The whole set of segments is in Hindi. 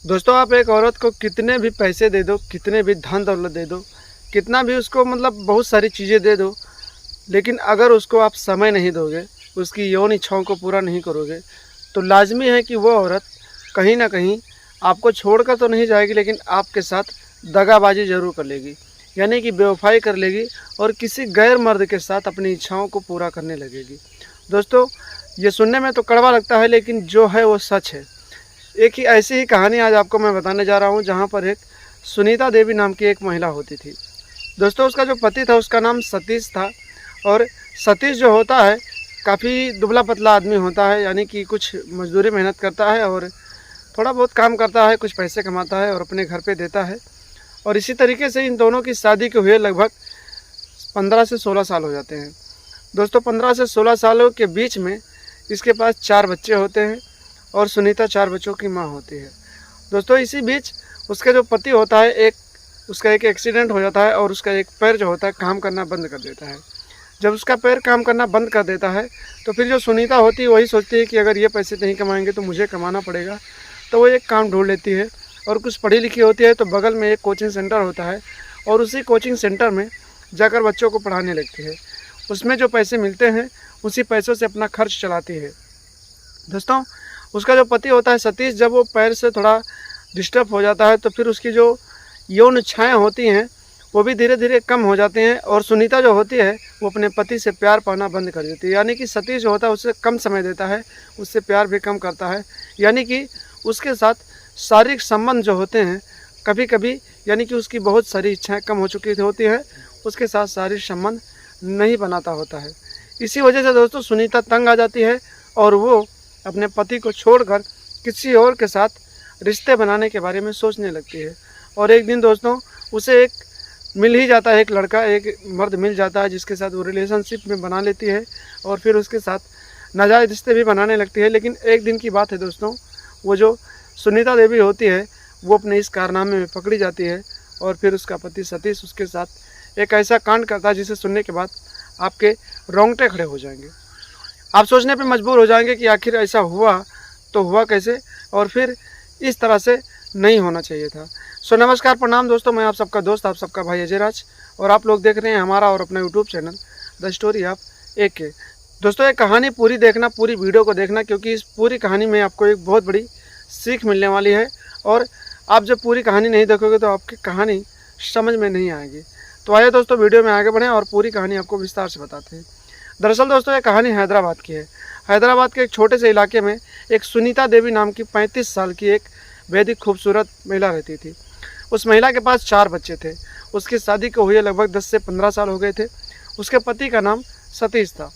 दोस्तों, आप एक औरत को कितने भी पैसे दे दो, कितने भी धन दौलत दे दो, कितना भी उसको मतलब बहुत सारी चीज़ें दे दो, लेकिन अगर उसको आप समय नहीं दोगे, उसकी यौन इच्छाओं को पूरा नहीं करोगे, तो लाज़मी है कि वो औरत कहीं न कहीं आपको छोड़कर तो नहीं जाएगी, लेकिन आपके साथ दगाबाजी ज़रूर कर लेगी। यानी कि बेवफ़ाई कर लेगी और किसी गैर मर्द के साथ अपनी इच्छाओं को पूरा करने लगेगी। दोस्तों, ये सुनने में तो कड़वा लगता है, लेकिन जो है वो सच है। एक ही ऐसी ही कहानी आज आपको मैं बताने जा रहा हूँ, जहाँ पर एक सुनीता देवी नाम की एक महिला होती थी। दोस्तों, उसका जो पति था उसका नाम सतीश था। और सतीश जो होता है काफ़ी दुबला पतला आदमी होता है, यानी कि कुछ मजदूरी मेहनत करता है और थोड़ा बहुत काम करता है, कुछ पैसे कमाता है और अपने घर पे देता है। और इसी तरीके से इन दोनों की शादी के हुए लगभग 15 से 16 साल हो जाते हैं। दोस्तों, 15 से 16 सालों के बीच में इसके पास 4 बच्चे होते हैं और सुनीता 4 बच्चों की माँ होती है। दोस्तों, इसी बीच उसका जो पति होता है, उसका एक एक्सीडेंट हो जाता है और उसका एक पैर जो होता है काम करना बंद कर देता है। जब उसका पैर काम करना बंद कर देता है तो फिर जो सुनीता होती है वही सोचती है कि अगर ये पैसे नहीं कमाएंगे तो मुझे कमाना पड़ेगा। तो वो एक काम ढूंढ लेती है और कुछ पढ़ी लिखी होती है, तो बगल में एक कोचिंग सेंटर होता है और उसी कोचिंग सेंटर में जाकर बच्चों को पढ़ाने लगती है। उसमें जो पैसे मिलते हैं उसी पैसों से अपना खर्च चलाती है। दोस्तों, उसका जो पति होता है सतीश, जब वो पैर से थोड़ा डिस्टर्ब हो जाता है तो फिर उसकी जो यौन इच्छाएँ होती हैं वो भी धीरे धीरे कम हो जाती हैं और सुनीता जो होती है वो अपने पति से प्यार पाना बंद कर देती है। यानी कि सतीश जो होता है उससे कम समय देता है, उससे प्यार भी कम करता है। यानी कि उसके साथ शारीरिक संबंध जो होते हैं कभी कभी, यानी कि उसकी बहुत सारी इच्छाएं कम हो चुकी होती है, उसके साथ शारीरिक संबंध नहीं बनाता होता है। इसी वजह से दोस्तों सुनीता तंग आ जाती है और वो अपने पति को छोड़कर किसी और के साथ रिश्ते बनाने के बारे में सोचने लगती है। और एक दिन दोस्तों उसे एक मिल ही जाता है, एक लड़का, एक मर्द मिल जाता है जिसके साथ वो रिलेशनशिप में बना लेती है और फिर उसके साथ नाजायज़ रिश्ते भी बनाने लगती है। लेकिन एक दिन की बात है दोस्तों, वो जो सुनीता देवी होती है वो अपने इस कारनामे में पकड़ी जाती है और फिर उसका पति सतीश उसके साथ एक ऐसा कांड करता है जिसे सुनने के बाद आपके रोंगटे खड़े हो जाएंगे। आप सोचने पे मजबूर हो जाएंगे कि आखिर ऐसा हुआ तो हुआ कैसे और फिर इस तरह से नहीं होना चाहिए था। सो नमस्कार, प्रणाम दोस्तों, मैं आप सबका दोस्त, आप सबका भाई अजय राज और आप लोग देख रहे हैं हमारा और अपना YouTube channel the story of AK। दोस्तों, ये कहानी पूरी देखना, पूरी वीडियो को देखना, क्योंकि इस पूरी कहानी में आपको एक बहुत बड़ी सीख मिलने वाली है और आप जब पूरी कहानी नहीं देखोगे तो आपकी कहानी समझ में नहीं आएगी। तो आइए दोस्तों वीडियो में आगे बढ़ें और पूरी कहानी आपको विस्तार से बताते हैं। दरअसल दोस्तों ये कहानी हैदराबाद की है। हैदराबाद के एक छोटे से इलाके में एक सुनीता देवी नाम की 35 साल की एक बेहद ही खूबसूरत महिला रहती थी। उस महिला के पास 4 बच्चे थे। उसकी शादी को हुए लगभग 10 से 15 साल हो गए थे। उसके पति का नाम सतीश था।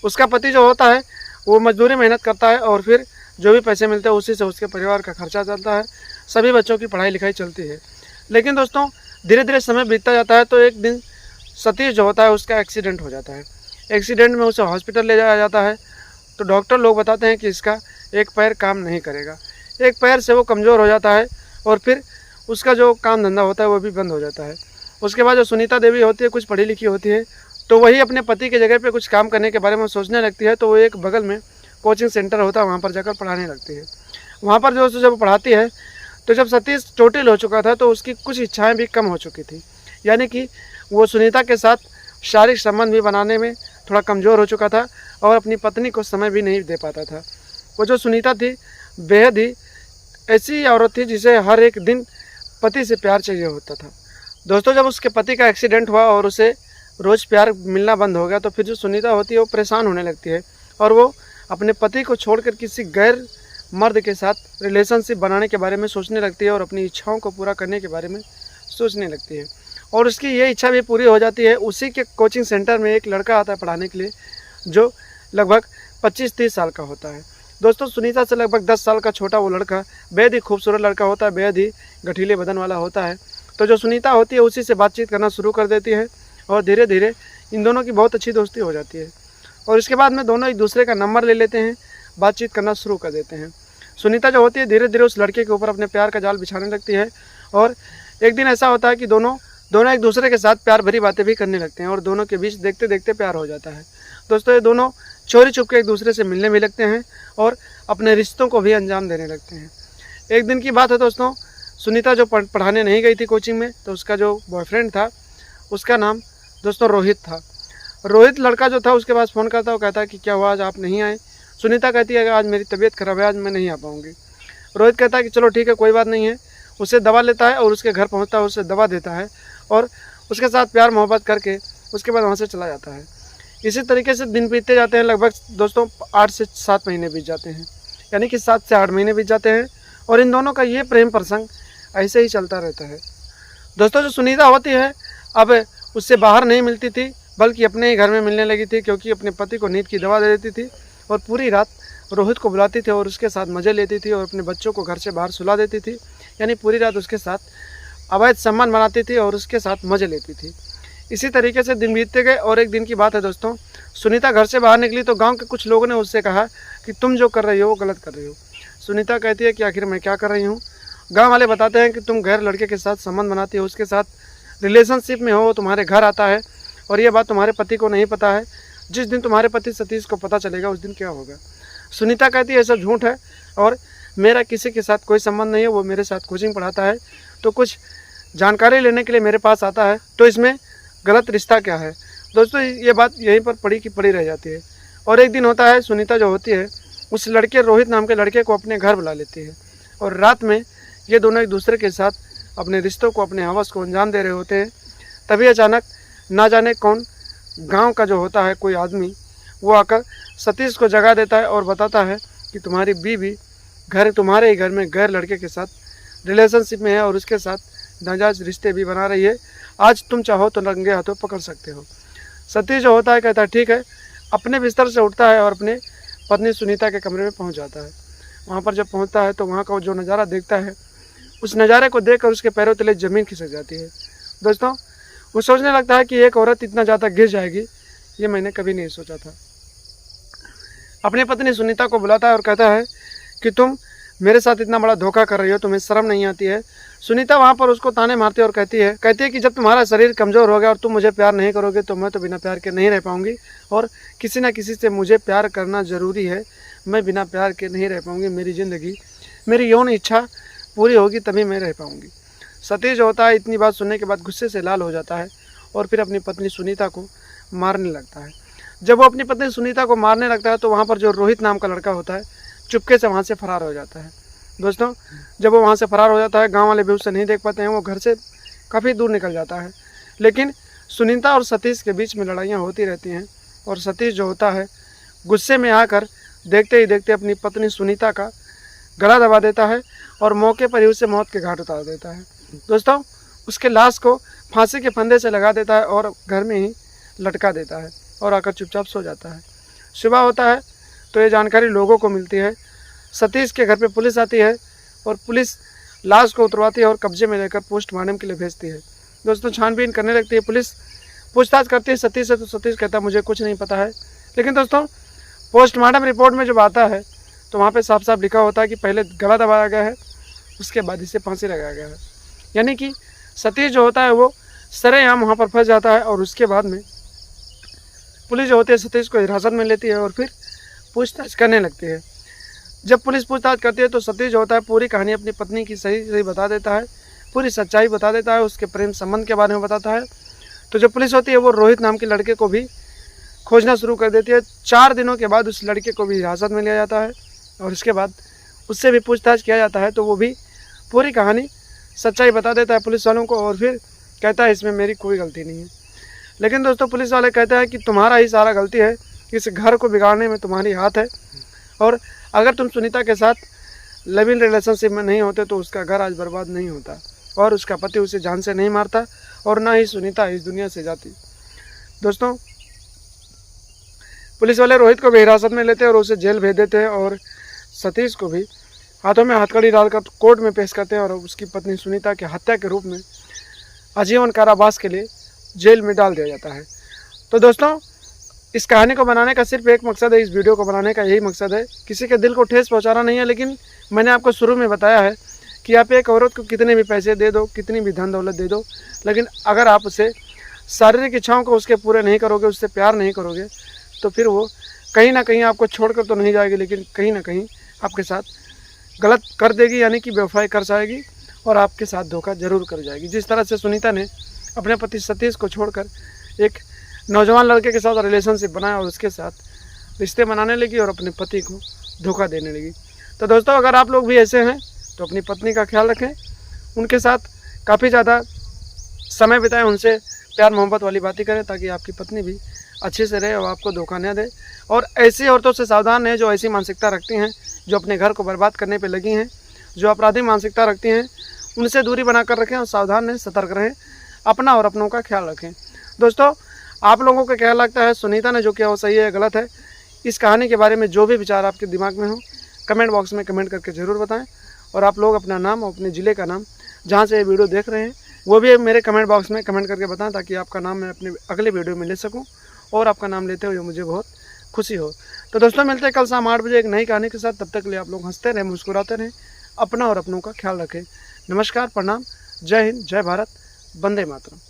उसका पति जो होता है वो मजदूरी मेहनत करता है और फिर जो भी पैसे मिलते हैं उसी से उसके परिवार का खर्चा चलता है, सभी बच्चों की पढ़ाई लिखाई चलती है। लेकिन दोस्तों धीरे धीरे समय बीतता जाता है तो एक दिन सतीश जो होता है उसका एक्सीडेंट हो जाता है। एक्सीडेंट में उसे हॉस्पिटल ले जाया जाता है तो डॉक्टर लोग बताते हैं कि इसका एक पैर काम नहीं करेगा। एक पैर से वो कमज़ोर हो जाता है और फिर उसका जो काम धंधा होता है वो भी बंद हो जाता है। उसके बाद जो सुनीता देवी होती है, कुछ पढ़ी लिखी होती है, तो वही अपने पति की जगह पे कुछ काम करने के बारे में सोचने लगती है। तो वो एक बगल में कोचिंग सेंटर होता है, वहाँ पर जाकर पढ़ाने लगती है। वहाँ पर जो जब पढ़ाती है तो जब सतीश चोटिल हो चुका था तो उसकी कुछ इच्छाएँ भी कम हो चुकी थी। यानी कि वो सुनीता के साथ शारीरिक संबंध भी बनाने में थोड़ा कमज़ोर हो चुका था और अपनी पत्नी को समय भी नहीं दे पाता था। वो जो सुनीता थी बेहद ही ऐसी औरत थी जिसे हर एक दिन पति से प्यार चाहिए होता था। दोस्तों जब उसके पति का एक्सीडेंट हुआ और उसे रोज़ प्यार मिलना बंद हो गया तो फिर जो सुनीता होती है वो परेशान होने लगती है और वो अपने पति को छोड़कर किसी गैर मर्द के साथ रिलेशनशिप बनाने के बारे में सोचने लगती है और अपनी इच्छाओं को पूरा करने के बारे में सोचने लगती है। और उसकी ये इच्छा भी पूरी हो जाती है। उसी के कोचिंग सेंटर में एक लड़का आता है पढ़ाने के लिए जो लगभग 25-30 साल का होता है। दोस्तों सुनीता से लगभग 10 साल का छोटा वो लड़का बेहद ही खूबसूरत लड़का होता है, बेहद ही गठीले बदन वाला होता है। तो जो सुनीता होती है उसी से बातचीत करना शुरू कर देती है और धीरे धीरे इन दोनों की बहुत अच्छी दोस्ती हो जाती है। और इसके बाद में दोनों एक दूसरे का नंबर ले लेते हैं, बातचीत करना शुरू कर देते हैं। सुनीता जो होती है धीरे धीरे उस लड़के के ऊपर अपने प्यार का जाल बिछाने लगती है और एक दिन ऐसा होता है कि दोनों एक दूसरे के साथ प्यार भरी बातें भी करने लगते हैं और दोनों के बीच देखते देखते प्यार हो जाता है। दोस्तों ये दोनों चोरी छुप के एक दूसरे से मिलने भी लगते हैं और अपने रिश्तों को भी अंजाम देने लगते हैं। एक दिन की बात है दोस्तों, सुनीता जो पढ़ाने नहीं गई थी कोचिंग में, तो उसका जो बॉयफ्रेंड था उसका नाम दोस्तों रोहित था। रोहित लड़का जो था उसके पास फ़ोन करता, वो कहता है कि क्या हुआ आज आप नहीं आए। सुनीता कहती है कि आज मेरी तबीयत ख़राब है, आज मैं नहीं आ पाऊँगी। रोहित कहता है कि चलो ठीक है, कोई बात नहीं है। उससे दवा लेता है और उसके घर पहुँचता है, उससे दवा देता है और उसके साथ प्यार मोहब्बत करके उसके बाद वहाँ से चला जाता है। इसी तरीके से दिन बीतते जाते हैं, लगभग दोस्तों 8 से 7 महीने बीत जाते हैं, यानी कि 7 से 8 महीने बीत जाते हैं और इन दोनों का ये प्रेम प्रसंग ऐसे ही चलता रहता है। दोस्तों जो सुनीता होती है अब उससे बाहर नहीं मिलती थी, बल्कि अपने ही घर में मिलने लगी थी, क्योंकि अपने पति को नींद की दवा दे देती थी और पूरी रात रोहित को बुलाती थी और उसके साथ मज़े लेती थी और अपने बच्चों को घर से बाहर सुला देती थी, यानी पूरी रात उसके साथ अवैध संबंध बनाती थी और उसके साथ मज़े लेती थी। इसी तरीके से दिन बीतते गए और एक दिन की बात है दोस्तों, सुनीता घर से बाहर निकली तो गांव के कुछ लोगों ने उससे कहा कि तुम जो कर रही हो वो गलत कर रही हो। सुनीता कहती है कि आखिर मैं क्या कर रही हूँ। गांव वाले बताते हैं कि तुम गैर लड़के के साथ संबंध बनाती हो, उसके साथ रिलेशनशिप में हो, वो तुम्हारे घर आता है और ये बात तुम्हारे पति को नहीं पता है। जिस दिन तुम्हारे पति सतीश को पता चलेगा उस दिन क्या होगा। सुनीता कहती है ये सब झूठ है और मेरा किसी के साथ कोई संबंध नहीं है, वो मेरे साथ कोचिंग पढ़ाता है तो कुछ जानकारी लेने के लिए मेरे पास आता है, तो इसमें गलत रिश्ता क्या है। दोस्तों ये बात यहीं पर पड़ी की पड़ी रह जाती है। और एक दिन होता है, सुनीता जो होती है उस लड़के रोहित नाम के लड़के को अपने घर बुला लेती है और रात में ये दोनों एक दूसरे के साथ अपने रिश्तों को, अपने हवस को अंजाम दे रहे होते हैं। तभी अचानक ना जाने कौन गांव का जो होता है कोई आदमी, वो आकर सतीश को जगा देता है और बताता है कि तुम्हारी बीवी तुम्हारे ही घर में गैर लड़के के साथ रिलेशनशिप में है और उसके साथ नाजायज़ रिश्ते भी बना रही है। आज तुम चाहो तो रंगे हाथों पकड़ सकते हो। सतीश जो होता है कहता है ठीक है, अपने बिस्तर से उठता है और अपने पत्नी सुनीता के कमरे में पहुंच जाता है। वहां पर जब पहुंचता है तो वहां का जो नज़ारा देखता है, उस नज़ारे को देखकर उसके पैरों तले ज़मीन खिसक जाती है। दोस्तों वो सोचने लगता है कि एक औरत इतना ज़्यादा गिर जाएगी, ये मैंने कभी नहीं सोचा था। अपनी पत्नी सुनीता को बुलाता है और कहता है कि तुम मेरे साथ इतना बड़ा धोखा कर रही हो, तुम्हें शर्म नहीं आती है। सुनीता वहाँ पर उसको ताने मारती है और कहती है कि जब तुम्हारा शरीर कमज़ोर हो गया और तुम मुझे प्यार नहीं करोगे तो मैं तो बिना प्यार के नहीं रह पाऊँगी और किसी न किसी से मुझे प्यार करना ज़रूरी है। मैं बिना प्यार के नहीं रह पाऊँगी, मेरी ज़िंदगी, मेरी यौन इच्छा पूरी होगी तभी मैं रह पाऊँगी। सतीश होता है इतनी बात सुनने के बाद गुस्से से लाल हो जाता है और फिर अपनी पत्नी सुनीता को मारने लगता है। जब वो अपनी पत्नी सुनीता को मारने लगता है तो वहाँ पर जो रोहित नाम का लड़का होता है चुपके से वहाँ से फरार हो जाता है। दोस्तों जब वो वहाँ से फरार हो जाता है, गांव वाले भी उसे नहीं देख पाते हैं, वो घर से काफ़ी दूर निकल जाता है। लेकिन सुनीता और सतीश के बीच में लड़ाइयाँ होती रहती हैं और सतीश जो होता है गुस्से में आकर देखते ही देखते अपनी पत्नी सुनीता का गला दबा देता है और मौके पर ही उसे मौत के घाट उतार देता है। दोस्तों उसके लाश को फांसी के फंदे से लगा देता है और घर में ही लटका देता है और आकर चुपचाप सो जाता है। सुबह होता है तो ये जानकारी लोगों को मिलती है। सतीश के घर पे पुलिस आती है और पुलिस लाश को उतरवाती है और कब्जे में लेकर पोस्टमार्टम के लिए भेजती है। दोस्तों छानबीन करने लगती है पुलिस, पूछताछ करती है सतीश से, तो सतीश कहता है मुझे कुछ नहीं पता है। लेकिन दोस्तों पोस्टमार्टम रिपोर्ट में जब आता है तो वहाँ पे साफ साफ लिखा होता है कि पहले गला दबाया गया है, उसके बाद इसे फांसी लगाया गया है। यानी कि सतीश जो होता है वो सरेआम वहाँ पर फंस जाता है और उसके बाद में पुलिस जो होती है सतीश को हिरासत में लेती है और फिर पूछताछ करने लगती है। जब पुलिस पूछताछ करती है तो सतीश जो होता है पूरी कहानी अपनी पत्नी की सही बता देता है, पूरी सच्चाई बता देता है, उसके प्रेम संबंध के बारे में बताता है। तो जो पुलिस होती है वो रोहित नाम के लड़के को भी खोजना शुरू कर देती है। 4 दिनों के बाद उस लड़के को भी हिरासत में लिया जाता है और उसके बाद उससे भी पूछताछ किया जाता है, तो वो भी पूरी कहानी सच्चाई बता देता है पुलिस वालों को और फिर कहता है इसमें मेरी कोई गलती नहीं है। लेकिन दोस्तों पुलिस वाले कहते हैं कि तुम्हारा ही सारा गलती है, इस घर को बिगाड़ने में तुम्हारी हाथ है और अगर तुम सुनीता के साथ लिव इन रिलेशनशिप में नहीं होते तो उसका घर आज बर्बाद नहीं होता और उसका पति उसे जान से नहीं मारता और ना ही सुनीता इस दुनिया से जाती। दोस्तों पुलिस वाले रोहित को भी हिरासत में लेते हैं और उसे जेल भेज देते हैं और सतीश को भी हाथों में हथकड़ी डालकर कोर्ट में पेश करते हैं और उसकी पत्नी सुनीता की हत्या के रूप में आजीवन कारावास के लिए जेल में डाल दिया जाता है। तो दोस्तों इस कहानी को बनाने का सिर्फ एक मकसद है, इस वीडियो को बनाने का यही मकसद है, किसी के दिल को ठेस पहुंचाना नहीं है। लेकिन मैंने आपको शुरू में बताया है कि आप एक औरत को कितने भी पैसे दे दो, कितनी भी धन दौलत दे दो, लेकिन अगर आप उसे शारीरिक इच्छाओं को उसके पूरे नहीं करोगे, उससे प्यार नहीं करोगे, तो फिर वो कहीं ना कहीं आपको छोड़कर तो नहीं जाएगी, लेकिन कहीं ना कहीं आपके साथ गलत कर देगी, यानी कि बेवफाई कर जाएगी और आपके साथ धोखा जरूर कर जाएगी। जिस तरह से सुनीता ने अपने पति सतीश को छोड़कर एक नौजवान लड़के के साथ रिलेशनशिप बनाया और उसके साथ रिश्ते बनाने लगी और अपने पति को धोखा देने लगी। तो दोस्तों, अगर आप लोग भी ऐसे हैं तो अपनी पत्नी का ख्याल रखें, उनके साथ काफ़ी ज़्यादा समय बिताएं, उनसे प्यार मोहब्बत वाली बातें करें ताकि आपकी पत्नी भी अच्छे से रहे और आपको धोखा न दे। और ऐसी औरतों से सावधान हैं जो ऐसी मानसिकता रखती हैं, जो अपने घर को बर्बाद करने पे लगी हैं, जो अपराधी मानसिकता रखती हैं, उनसे दूरी बनाकर रखें और सावधान रहें, सतर्क रहें, अपना और अपनों का ख्याल रखें। दोस्तों, आप लोगों को क्या लगता है, सुनीता ने जो किया वो सही है या गलत है? इस कहानी के बारे में जो भी विचार आपके दिमाग में हो कमेंट बॉक्स में कमेंट करके ज़रूर बताएं। और आप लोग अपना नाम और अपने ज़िले का नाम जहाँ से ये वीडियो देख रहे हैं वो भी मेरे कमेंट बॉक्स में कमेंट करके बताएं ताकि आपका नाम मैं अपने अगले वीडियो में ले सकूं और आपका नाम लेते हुए मुझे बहुत खुशी हो। तो दोस्तों, मिलते हैं कल शाम 8 बजे एक नई कहानी के साथ। तब तक के लिए आप लोग हंसते रहें, मुस्कुराते रहें, अपना और अपनों का ख्याल रखें। नमस्कार, प्रणाम, जय हिंद, जय भारत, वंदे मातरम।